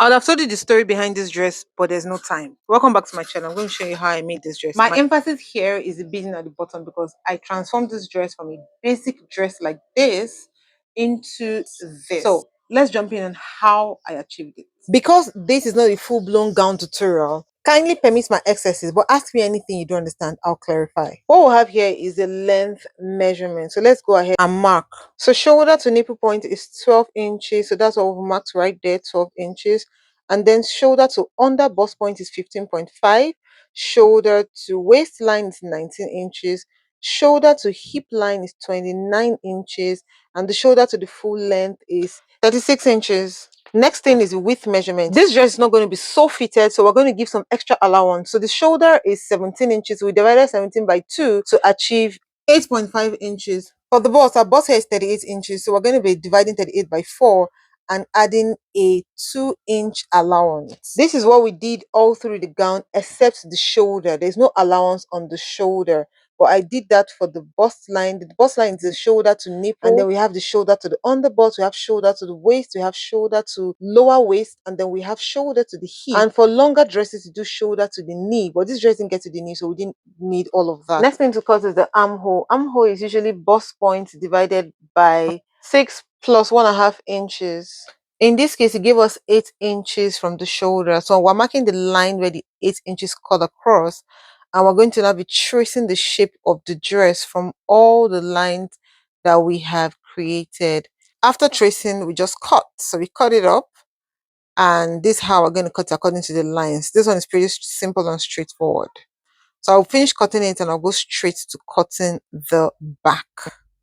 I'll have told you the story behind this dress, but there's no time. Welcome back to my channel. I'm going to show you how I made this dress. My emphasis here is the beading at the bottom because I transformed this dress from a basic dress like this into this. So let's jump in on how I achieved it. Because this is not a full-blown gown tutorial, kindly permit my excesses, but ask me anything you don't understand, I'll clarify. What we'll have here is the length measurement. So let's go ahead and mark. So shoulder to nipple point is 12 inches. So that's what we've marked right there, 12 inches. And then shoulder to under bust point is 15.5. Shoulder to waistline is 19 inches. Shoulder to hip line is 29 inches. And the shoulder to the full length is 36 inches. Next thing is the width measurement. This dress is not going to be so fitted, so we're going to give some extra allowance. So the shoulder is 17 inches. We divided 17 by 2 to achieve 8.5 inches. For the bust, our bust here is 38 inches, so we're going to be dividing 38 by 4 and adding a 2-inch allowance. This is what we did all through the gown except the shoulder. There's no allowance on the shoulder. But I did that for the bust line. The bust line is the shoulder to nipple, and then we have the shoulder to the underbust, we have shoulder to the waist, we have shoulder to lower waist, and then we have shoulder to the hip. And for longer dresses, you do shoulder to the knee, but this dress didn't get to the knee, so we didn't need all of that. Next thing to cut is the armhole. Armhole is usually bust point divided by 6 plus 1.5 inches. In this case, it gave us 8 inches from the shoulder. So we're marking the line where the 8 inches cut across. And we're going to now be tracing the shape of the dress from all the lines that we have created. After tracing, we just cut. So we cut it up. And this is how we're going to cut it according to the lines. This one is pretty simple and straightforward. So I'll finish cutting it and I'll go straight to cutting the back.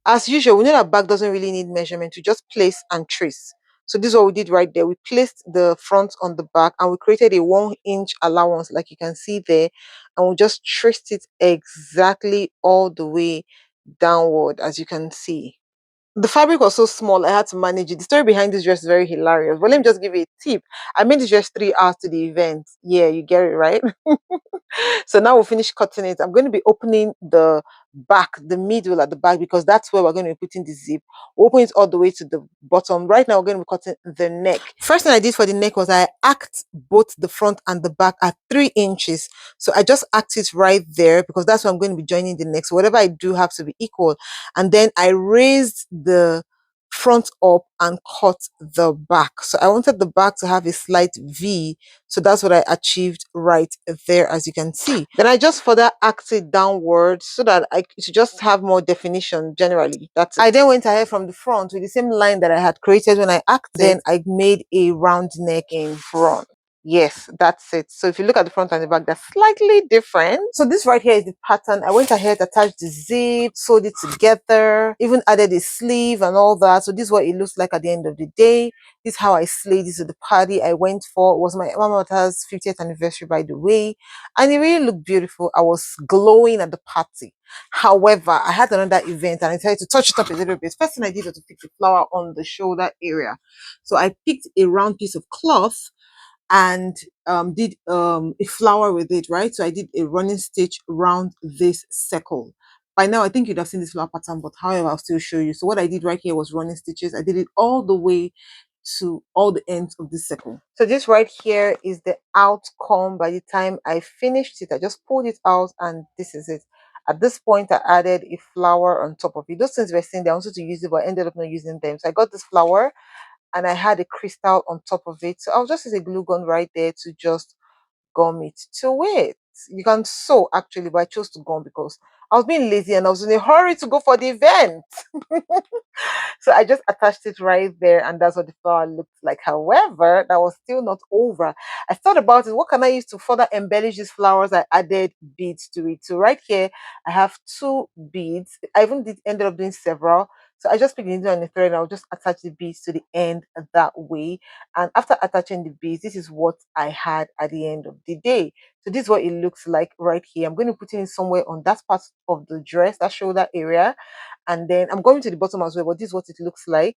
As usual, we know that back doesn't really need measurement. We just place and trace. So this is what we did right there. We placed the front on the back and we created a 1-inch allowance like you can see there. And we just traced it exactly all the way downward as you can see. The fabric was so small, I had to manage it. The story behind this dress is very hilarious. But let me just give you a tip. I made this dress 3 hours to the event. Yeah, you get it, right? So now we'll finish cutting it. I'm going to be opening the back, the middle at the back, because that's where we're going to be putting the zip. We'll open it all the way to the bottom. Right now, we're going to be cutting the neck. First thing I did for the neck was I arced both the front and the back at 3 inches. So I just arced it right there because that's where I'm going to be joining the neck. So whatever I do has to be equal. And then I raised the front up and cut the back. So I wanted the back to have a slight V. So that's what I achieved right there, as you can see. Then I just further arced it downward so that I should just have more definition generally. That's it. I then went ahead from the front with the same line that I had created when I arced it. Then I made a round neck in front. Yes, that's it. So if you look at the front and the back, they're slightly different. So this right here is the pattern. I went ahead, attached the zip, sewed it together, even added a sleeve and all that. So this is what it looks like at the end of the day. This is how I slayed this to the party I went for. It was my mama's 50th anniversary, by the way. And it really looked beautiful. I was glowing at the party. However, I had another event and I decided to touch it up a little bit. First thing I did was to pick the flower on the shoulder area. So I picked a round piece of cloth and did a flower with it, right? So I did a running stitch around this circle. By now, I think you'd have seen this flower pattern, but however, I'll still show you. So what I did right here was running stitches. I did it all the way to all the ends of this circle. So this right here is the outcome by the time I finished it. I just pulled it out and this is it. At this point, I added a flower on top of it. Those things were saying they wanted to use it, but I ended up not using them. So I got this flower and I had a crystal on top of it. So I'll just use a glue gun right there to just gum it to it. You can sew actually, but I chose to gum because I was being lazy and I was in a hurry to go for the event. So I just attached it right there and that's what the flower looked like. However, that was still not over. I thought about it. What can I use to further embellish these flowers? I added beads to it. So right here, I have 2 beads. I even ended up doing several. So I just picked the needle and the thread and I'll just attach the beads to the end that way. And after attaching the beads, this is what I had at the end of the day. So this is what it looks like right here. I'm going to put it in somewhere on that part of the dress, that shoulder area. And then I'm going to the bottom as well, but this is what it looks like.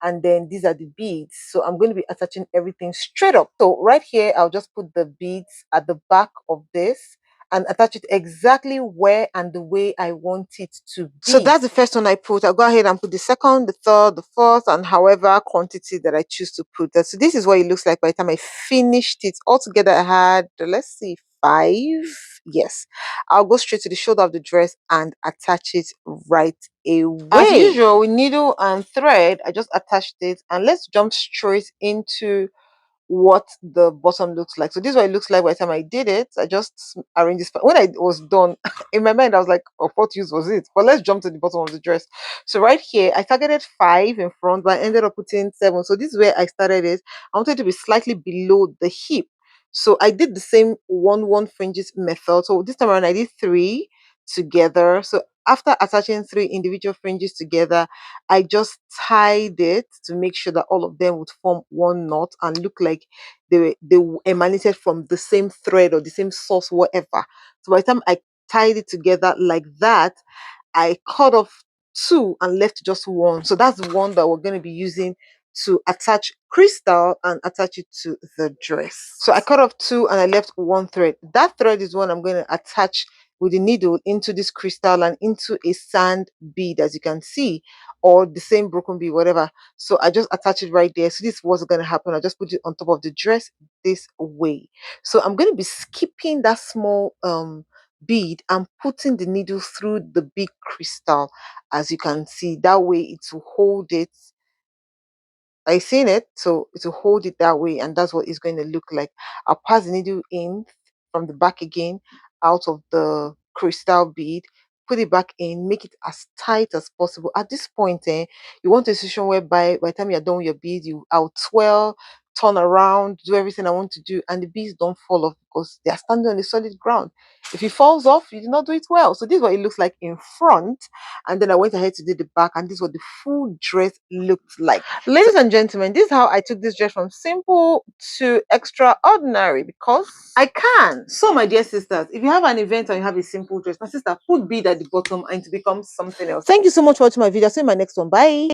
And then these are the beads. So I'm going to be attaching everything straight up. So right here, I'll just put the beads at the back of this. and attach it exactly where and the way I want it to be. So that's the first one I put. I'll go ahead and put the second, the third, the fourth, and however quantity that I choose to put that. So this is what it looks like by the time I finished it. Altogether, I had, let's see, 5. Yes. I'll go straight to the shoulder of the dress and attach it right away. As usual, with needle and thread, I just attached it, and let's jump straight into what the bottom looks like. So this is what it looks like by the time I did it. I just arranged this. When I was done, in my mind I was like, of what use was it? But let's jump to the bottom of the dress. So right here I targeted 5 in front, but I ended up putting 7. So this is where I started it. I wanted to be slightly below the hip, so I did the same 1 fringes method. So this time around I did 3 together. So after attaching 3 individual fringes together, I just tied it to make sure that all of them would form one knot and look like they emanated from the same thread or the same source, whatever. So by the time I tied it together like that, I cut off 2 and left just 1. So that's the one that we're going to be using to attach crystal and attach it to the dress. So I cut off 2 and I left 1 thread. That thread is one I'm going to attach with the needle into this crystal and into a sand bead, as you can see, or the same broken bead, whatever. So I just attach it right there. So this is what's going to happen. I just put it on top of the dress this way. So I'm going to be skipping that small bead and putting the needle through the big crystal, as you can see. That way it will hold it. I seen it, so it will hold it that way, and that's what it's going to look like. I'll pass the needle in from the back again, out of the crystal bead, put it back in, make it as tight as possible. At this point, you want a situation whereby by the time you're done with your bead, I'll twirl, turn around, do everything I want to do, and the beads don't fall off because they are standing on a solid ground. If it falls off, you did not do it well. So this is what it looks like in front, and then I went ahead to do the back, and this is what the full dress looked like. Ladies and gentlemen, this is how I took this dress from simple to extraordinary, because I can. So my dear sisters, if you have an event and you have a simple dress, my sister, put bead at the bottom and to become something else. Thank you so much for watching my video. See you in my next one. Bye.